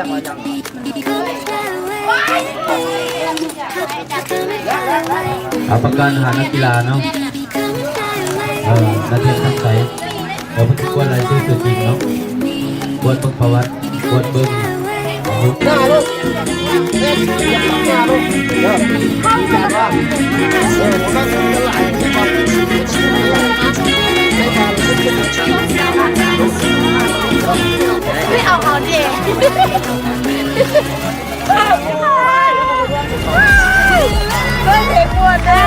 เอาประกันหานักกีฬาเนาะนักเรียนทั้งใจเราเป็นกวนอะไรที่สุดจริงเนาะกวนเบิ้งประวัติกวนเบิ้งหน้าลูกหน้าลูกไม่เอาเด็กก็เด็กปวดเลย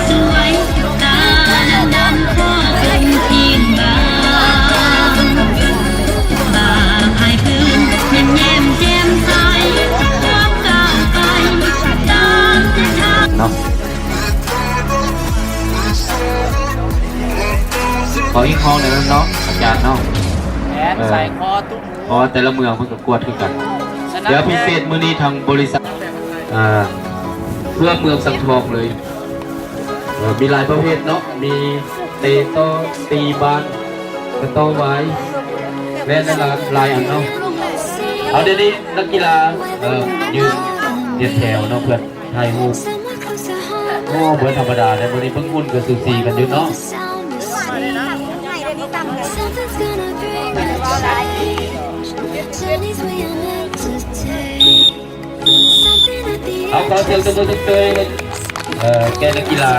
สวยตาดำพ่อเป็นทีมบ้าบาไอ้พื้นเป็นแย้มแจ่มใสความก้าวไปตามเส้นทางเนาะขออีกห้องหนึ่งเนาะอาจารย์เนาะใส่คอตุ้มเพราะแต่ละเมืองเพิ่งกวดขึ้นกันเดี๋ยวพิเศษมื้อนี้ทางบริษัทเพื่อเมืองสังทองเลยมีหลายประเภทเนาะมีเตะโต้ตีบานกระโต้ไว้และนั่นละลายอันเนาะเอาเดี๋ยวนี้นักกีฬายืนเรียนแถวเนาะเพื่อนไทยฮูโอ้เพื่อนธรรมดาแต่มื้อนี้เพิ่งอุ่นกับสูสีกันอยู่เนาะเอาขอเสียงตบมือทุกตัวแกนักกีฬา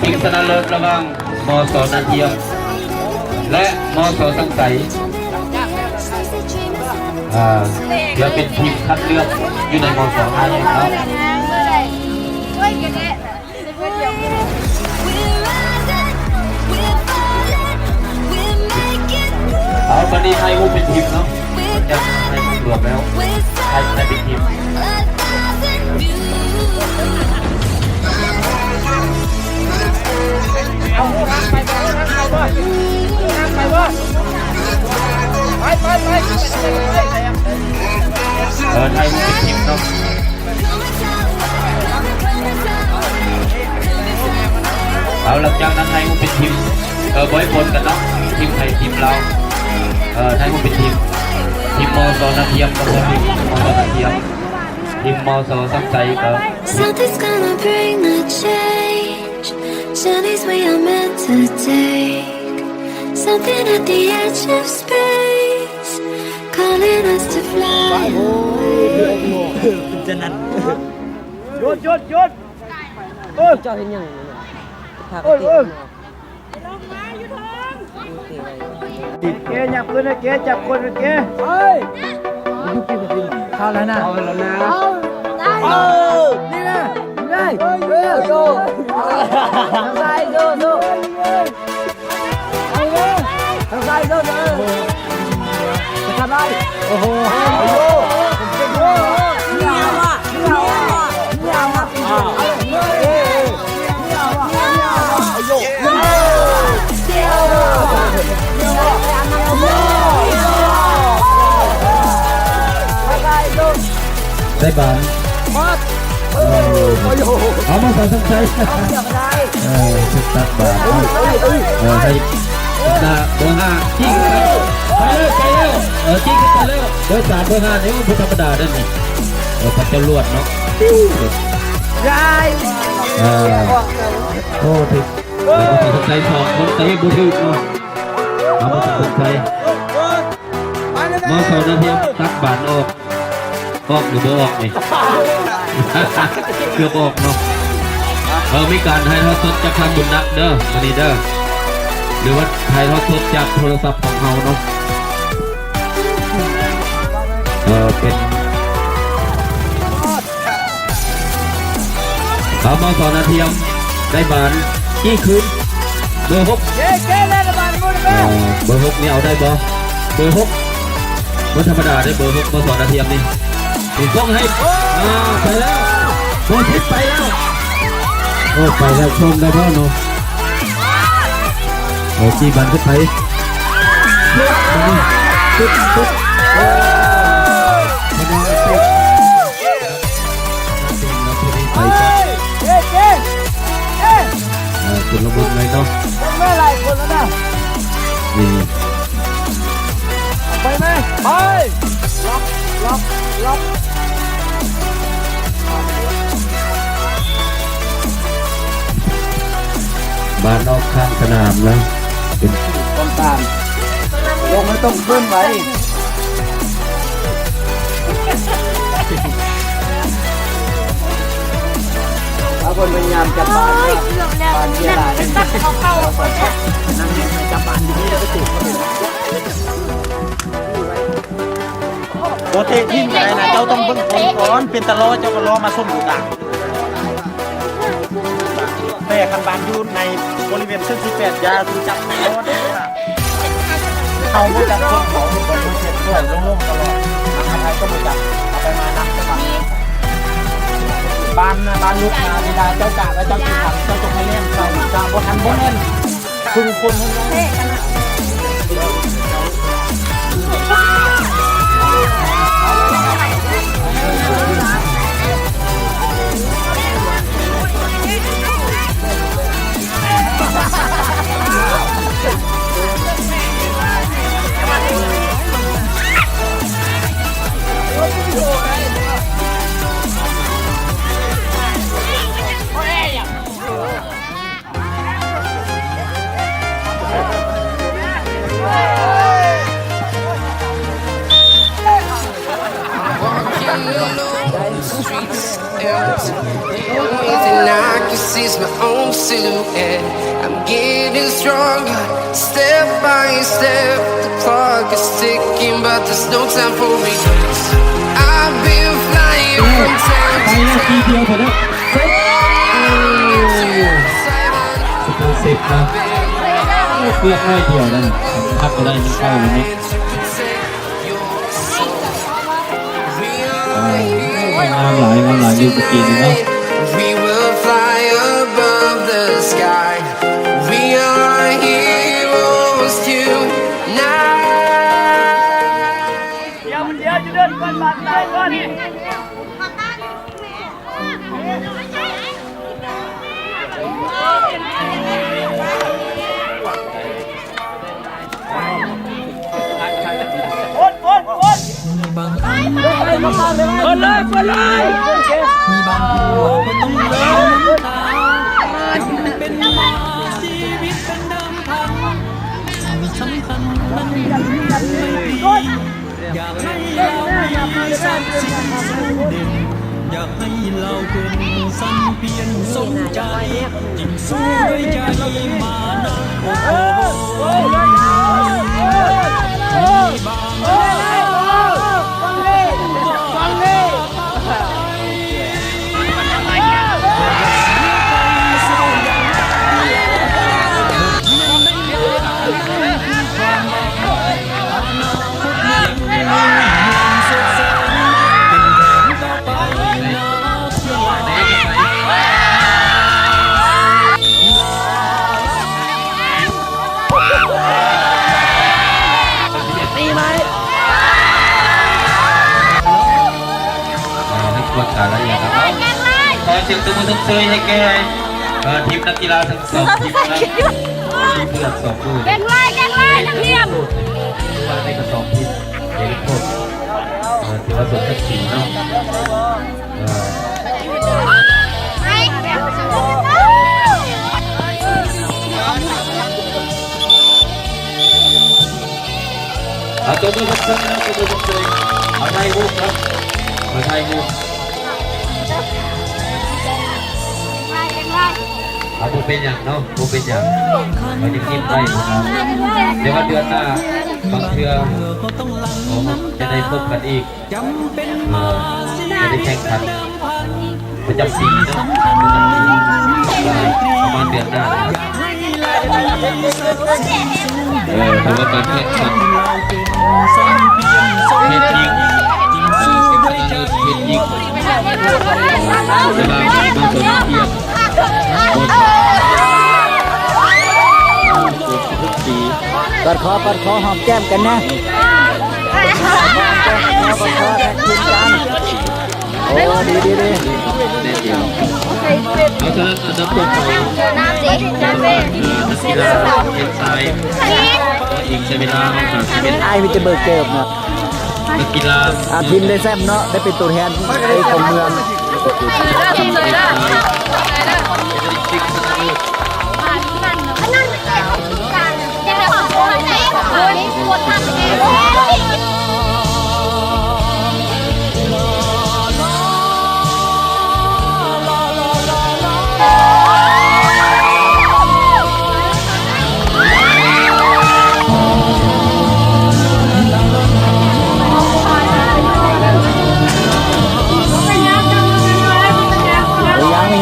ทีมชนะเลิศระหว่างมส.นาเทียมและมส.สังใสเดี๋ยวเป็นทีมคัดเลือกอยู่ในมส.อาเองครับเอาวันนี้ไทยเป็นทีมเนาะจะไทยรวมแล้วไทยเป็นทีมไปไทยเป็นทีมเนาะเอาหลังจากนั้นไทยเป็นทีมบอยบอลกันเนาะทีมไทยทีมเราไทยเป็นทีมมส.นาเทียมกับทีมมส.นาเทียมทีมมส.สังใจกับSomething's gonna bring the change. Journeys we are meant to take. Something at the edge of space, calling us to fly away. จะนั่นหยุดเจ้าเห็นยังถ้าก็ติดเกย์จับคนนะเกย์จับคนนะเกย์เฮ้ยยุกินไปเข้าแล้วนะเอาแล้วนะนี่นะได้โยทางซ้ายโยทางซ้ายโยจะทำไรโอ้โหโยนี่เอามาได้บ้างเอามาใส่ทั้งใจชุดตัดบาให้หน้าเบอร์5จิ้งไปเลยจิ้งไปเลยเบอร์3เบอร์5นี่มันเป็นธรรมดาด้านนี้พัดเจ้าลวดเนาะโอ้ถึงสนใจ2คนใจบุตรเนาะเอามาสนใจมอสนาเทียมตัดบานออกหรือบ่ออกนี่เกือบออกเนาะมีการถ่ายทอดสดจากทางบุญนักเด้อวันนี้เด้อหรือว่าถ่ายทอดสดจากโทรศัพท์ของเราเนาะเป็นเขามาสอนนาเทียมได้บานกี่คืนเบอร์6เบอร์6นี่เอาได้บ่เบอร์6มันธรรมดาได้เบอร์6มาสอนนาเทียมนี่ต้องให้ไปแล้วโบทิศไปแล้วโอ้ไปแล้วชมได้พ่อหนูโอ้จีบันขึ้นไปตุ๊บโอ้ไปจ้ะคุณละมุนเลยเนาะไม่ไรคนแล้วนะนี่ ไปไหมไปล็อกล็อกล็อก บ้านนอกข้างสนามนะเป็น ต้นตาลลงไม่ต้องขึ้นไว้ถ้าคนพยายามจับบานเนี่ย เกือบแล้วเนี่ยเป็นตักเข้าคนเนี่ย นั่งในจับบานอยู่นี่แล้วก็ติดโบเตที่ไหนนะเจ้าต้องเบิ่งคนก่อนเป็นตะลอเจ้าก็รอมาส้มอยู่ต่างแต่คันบานอยู่ในบริเวณเส้นที่8ยาคือจับตะลอได้ค่ะเขาไม่จับคนเขาเป็นคนเช็ดด้วยโล่งๆตลอดทางไทยก็ไม่จับเอาไปมานักก็ทำบ้านลุกมาเวลาเจ้ากะและเจ้าจีทำเจ้าจงให้เล่นเราจะบ่ทันบ่เล่นคือคนมันเล่น And I can see my own silhouette. I'm getting stronger, step by step. The clock is ticking, but there's no time for regrets. I've been flying from town to town. เซฟนะเพื่อให้เดียวนั่นพักก็ได้ยังเข้าอยู่นี่งามหลายอยู่ตะกี้นี่เนาะ We will fly above the sky. We are heroes tonight. เดี๋ยวจะเดินก่อนบาดตายก่อนนี่เปิดเลยมีบางคนต้องเลิกตาเป็นมาชีวิตเป็นเดิมพันสิ่งสำคัญนั้นไม่ดีอยากให้เรามีทรัพย์สินสูงเด่นอยากให้เราเป็นสันเพียนสมใจยิ่งสู้ด้วยใจมานะโอ้โหบางอะไรอย่างครับขอเสียงตุ้มตุ้มเซยให้แกทีมนักกีฬาทั้งสองทีมนะทีมเลือดสองคู่ แกงไล่นักเรียน ว่าในกระสอบทีมเด็กพวกถือว่าสมศักดิ์ศรีเนาะตัวมือเซยนะตัวมือเซยมาไทยบุกครับมาไทยบุกเอาผู้เป็นอย่างเนาะผู้เป็นอย่างเราจะกินได้นะครับเดี๋ยววันเดือนหน้าบางเทื่อจะได้พบกันอีกจะได้แข่งขันประจำปีเนาะประมาณเดือนหน้าถือว่าการแข่งขันเพชรยิงเพชรยิงเวลาดูตัวเทียบกอดคอหอมแก้มกันนะกอดคอแท็กทีมกันโอ้ดีเอาฉะนั้นอันดับต่อไป น้ำสีน้ำเป็น นักกีฬาเอ็นไซด์ อีกใช้เวลาประมาณ10 ไอ้พี่จะเบิกเกิบเนาะ นักกีฬา ทีมได้แซมเนาะได้เป็นตัวแทนของเมือง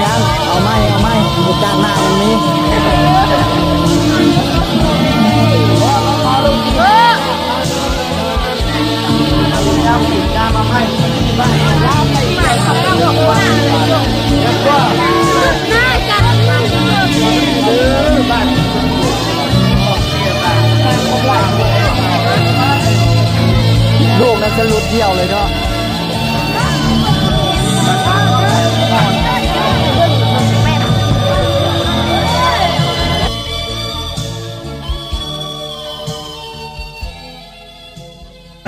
ยังเอาไม่มีการหน้ามันนี้ลูกนั้นจะหลุดเดี่ยวเลยเนาะ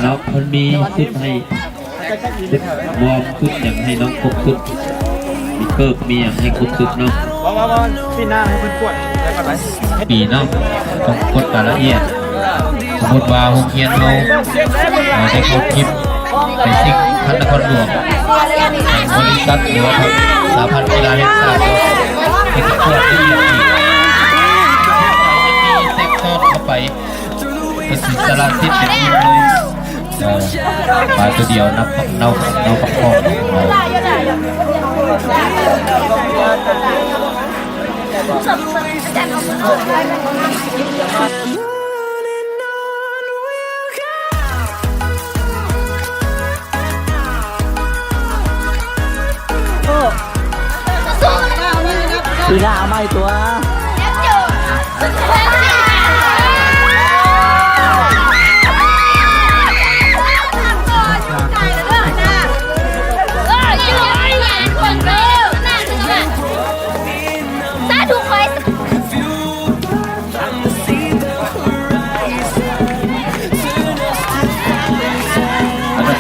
แล้วมันมีชุดให้วอร์มชุดอย่างให้น้องครบชุดมีเกิบมีอย่างให้ครบชุดเนาะ มาพี่หน้าให้เป็นกวดได้ก่อนไหม ปีเนาะต้องกดรายละเอียดสมมติว่าโรงเรียนเราได้เข้าคลิปในสิ่งพันนครหลวงบริษัทหรือว่าสาพันธ์กีฬาแห่งชาติที่จะตรวจละเอียดอีกมีเซ็กซอนเข้าไปเป็นสิสารสิทธิ์เป็นทีมเลยปลาตัวเดียวนับเนาประคองปีหน้าเอาไม่ตัว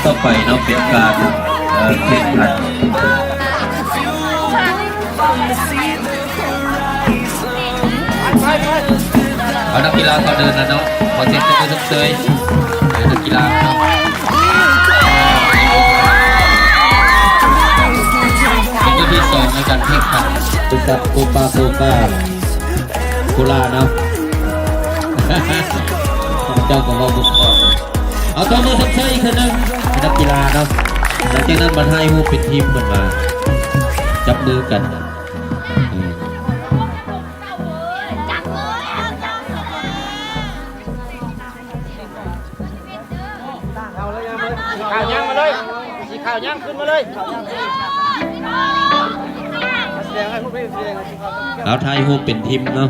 ต่อไปเนาะเป็นการแข่งขันเอานักกีฬาเขาเดินนะเนาะขอเซ็นจะเซยนักกีฬาเนาะเป็นที่ที่2ในการแข่งขันบริษัทโคปาโคลาเนาะเจ้าของเราบุกเอาตัวมือสักเซยอีกคนนึงนักกีฬาเนาะหลังจากนั้นมาให้ผู้เป็นทีมกันมาจับมือกันข่าวย่างมาเลยสีข่าวย่างขึ้นมาเลยแล้วไทยฮูเป็นทีมเนาะ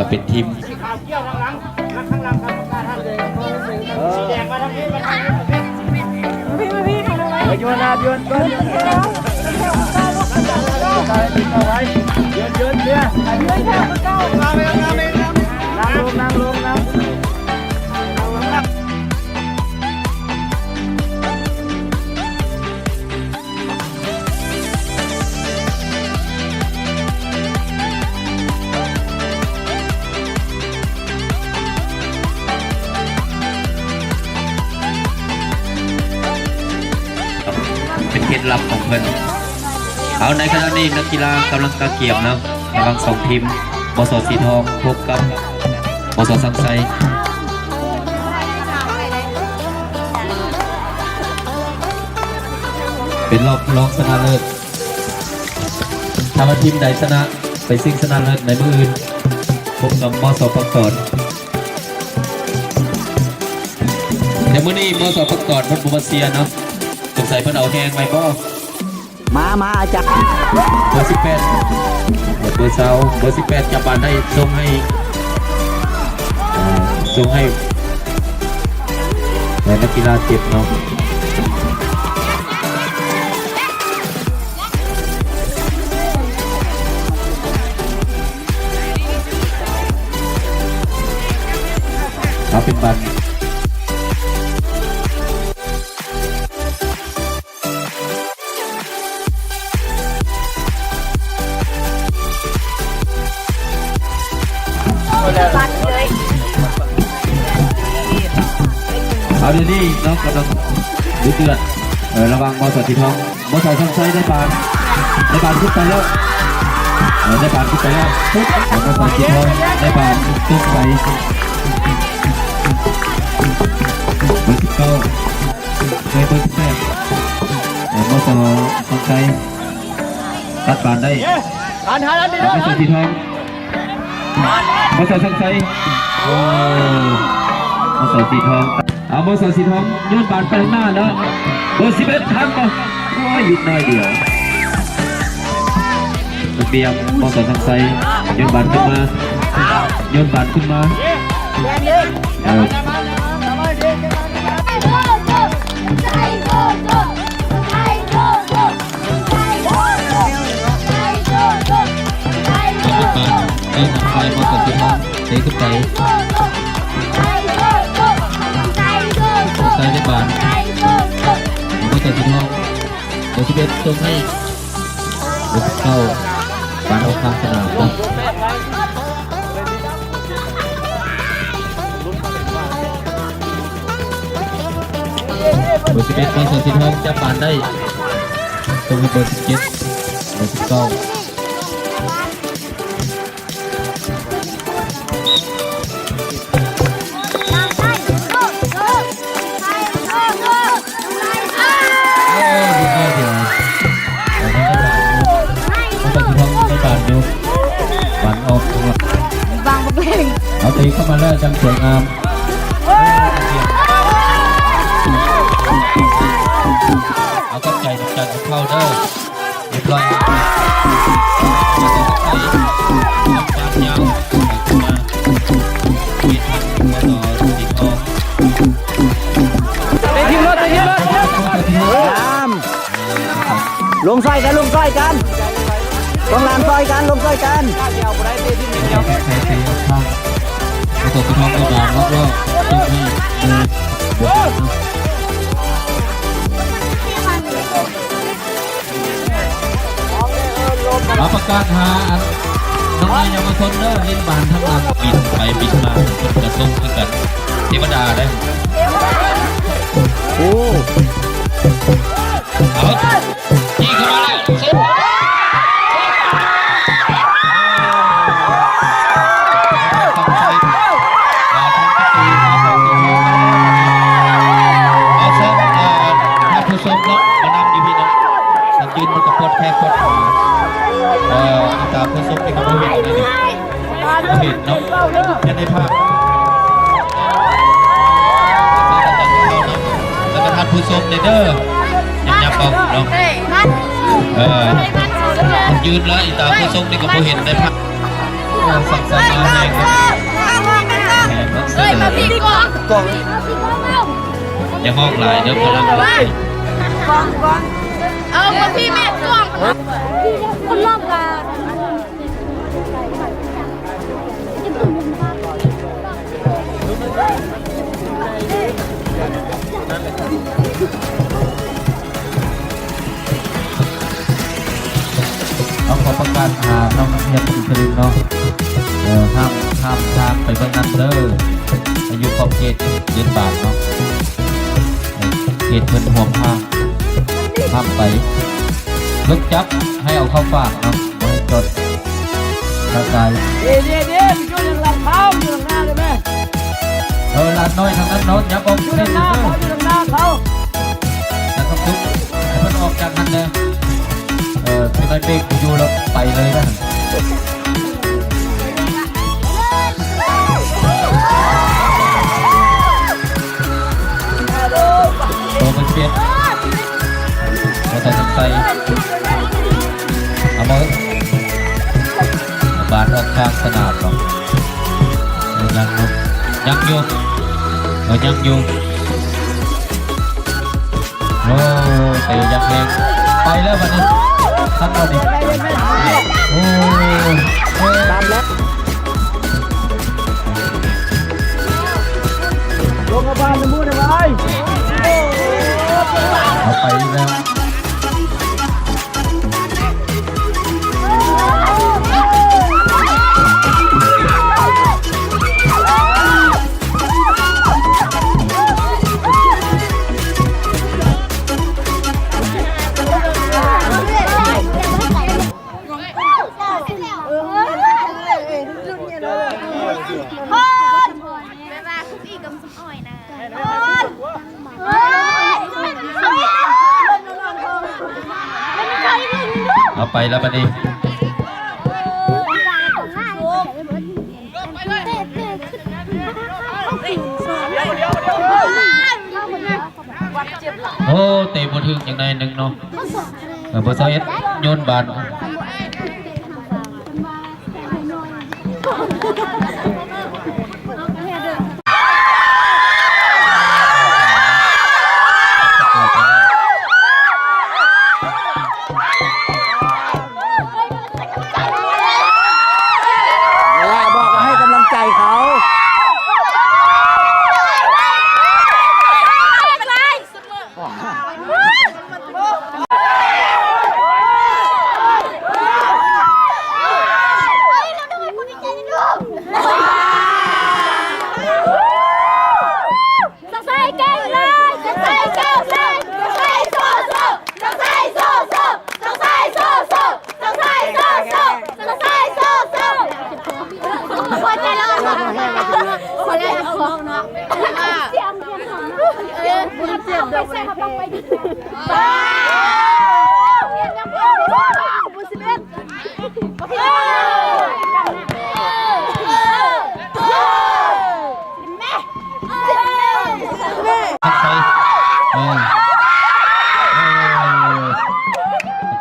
เป็นทีมสีขาวเกี่ยวข้างหลังครับสีแดงมาทางนี้มาทางนี้โยนนะโยนก้อนโยนนั่งลงเป็นเคล็ดลับของเพื่อนเอาในขณะนี้นักกีฬากำลังตะเกียบนะระหว่าง2ทีมบสสีทองพบกับบสสังไซเป็นรอบรองชนะเลิศถ้าว่าทีมใดชนะไปซิ่งชนะเลิศในมืออื่นพบกับมสปกรเดี๋ยวมื้อนี้มสปกรมันบุมาเซียเนาะสงสัยเพิ่นเอาแห้งไว้บ่มาอาจารย์เบอร์18เบอร์เบอร์18จับบานได้ส่งให้นักกีฬาเจ็บเนาะ เป็นบันเอาดีนี่น้องก็ต้องดูเดือดระวังมอสสีทองมอสทางซ้ายได้ปานขึ้นไปแล้วได้ปานขึ้นไปแล้วปุ๊บมอสสีทองได้ปานขึ้นไปเบอร์19เบอร์18มอสทางซ้ายตัดปานได้มอสสีทองมอสทางซ้ายโอ้มอสสีทองเอามอสสีทองยื่นปานไปข้างหน้าเนาะเบอร์11ทันป่ะโอ้ยหยุดหน่อยเดียวเบียมมอสทางซ้ายยื่นปานขึ้นมาไฟมอสสีทองเตะขึ้นไปใส่ได้บานมอสสีทองเบอร์11ตรงให้เบอร์19บานออกข้างสนามนะเบอร์11มอสสีทองจะบานได้ตรงให้เบอร์17เบอร์19เอาตีเข้ามาแล้วจังสวยงามเอากับใจจัดเข้าเด้อเรียบร้อยมาต้องใส่ยาวมาปิดมาต่อสีทองเตะทีมรถลงซอยกันลงลานซอยกันลงซอยกันผสมทองในบานรอบๆตรงนี้เอาประกาศหาน้องนายยังมาทนเด้อเล่นบานทั้งหลังปีทั้งไปปีทั้งมาเป็นกระทรงคือกันเทวดาได้โอ้เอายิงเข้ามาแล้วสุดยืนมันกับพดแค่พดขาตาผู้ชมในกระเห็นเลยเห็นเนาะแค่ในภาพแล้วก็ท่านผู้ชมในเด้อยับเอาเนาะยืนแล้วตาผู้ชมในกระเห็นในภาพสักสักแห้งอย่าห้องหลายเดี๋ยวกำลังมาพี่แม่กล้องคนรอบกาเอาขอประกาศน้องนักเรียนอินทรินเนาะห้ามทางไปเบื้องนั้นเด้ออายุขอบเขตเดือนบาทเนาะเขตเพิ่นห่วงห้ามไปลึกจับให้เอาเข้าฝากเนาะไม่จดร่างกายเดี๋ยวอยู่หลังเขาอยู่หลังหน้าได้ไหมลานน้อยทางนั้นเนาะอย่าบอกอยู่หลังหน้าเขาแล้วก็ปุ๊บให้มันออกจากนั้นเลยที่ไม่เบรกอยู่แล้วไปเลยนะตัวมันเปลี่ยนเราต้องใส่เอามาบานออกข้างสนามเนาะยังอยู่โอ้เตะยักษ์เองไปแล้ววันนี้ทั้งวันนี้โอ้ตามแล้ว งมาบ้านน้ำมูดอะไร เอาไปแล้ว เอาไปแล้วบัดนี้โอ้เตะบอลถึงอย่างใดหนึ่งเนาะบอลเซตโยนบาลบอกให้กำลังใจเขา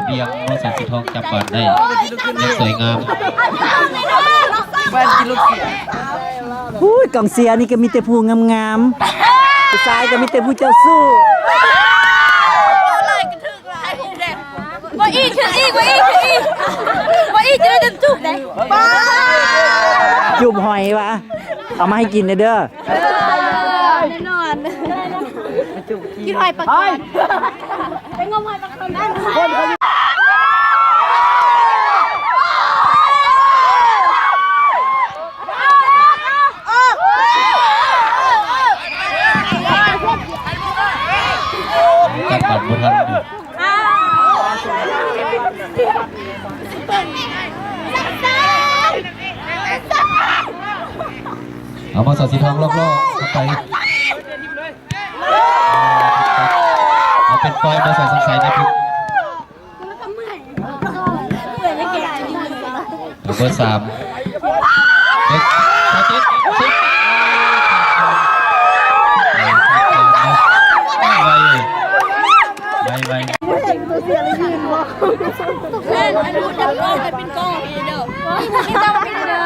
เบียงมอสสีทองจับบาดได้ยังสวยงาม พูดกองเสียนี่ก็มีแต่ผู้งามๆผู้ชายก็มีแต่ผู้เจ้าสู้ ว่าอีกคืออีกว่าอีกคืออีกว่าอีกจะได้จุกได้บ้า จุ่มหอยวะเอามาให้กินเด้อ แน่นอนกินหอยปลาคอนไปงมหอยปลาคอนได้จับบาดบุทันเอามาสสีทองล่อๆเข้าไปเอาเป็นฟอยล์มาใส่สงสัยนะพี่เบอร์ 3เด็กชาติชิดไวเล่นอันนู้นจะกล้องเป็นกล้องเด้อนี่ต้องเป็นกล้อง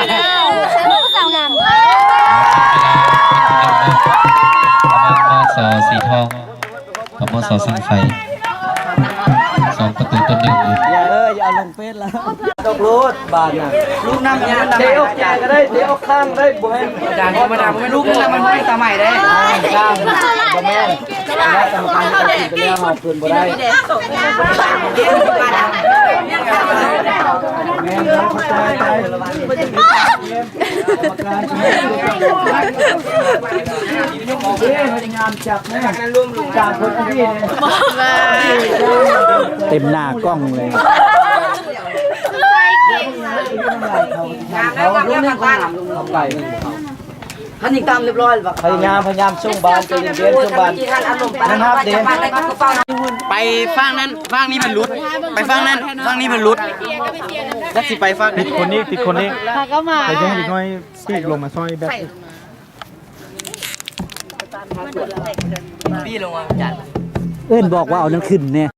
เด้อฉันเป็นสาวงาม มอสสีทองกับมอสสิงไฟ2 ประตูต่อ 1อยู่ อย่าอย่าลงเฟซแล้วตกรูดบาทน่ะลูกน้ำยาเตะออกแจก็ได้เตะออกข้างได้บ่ให้อาจารย์ธรรมดาไม่ลูกน้ำมันไม่ตาใหม่ได้ข้างบ่แม่นแล้วกรรมการตัดสินไปแล้วเอาคืนบ่ได้แม่เข้าใจงานจับแม่จากคนที่นี่เต็มหน้ากล้องเลยท่านยิงตามเรียบร้อยพยายามช่วงบานใจเย็นๆช่วงบานนะครับเด่นไปฟังนั้นฟังนี้มันรุดไปฟังนั้นฟังนี้มันรุดแล้วสิไปฟังติดคนนี้ก็มา ไปยังอีกน้อยปีกลงมาซอยแบบ พี่ลงมาจัด เอิ้นบอกว่าเอานั่นขึ้นเนี่ย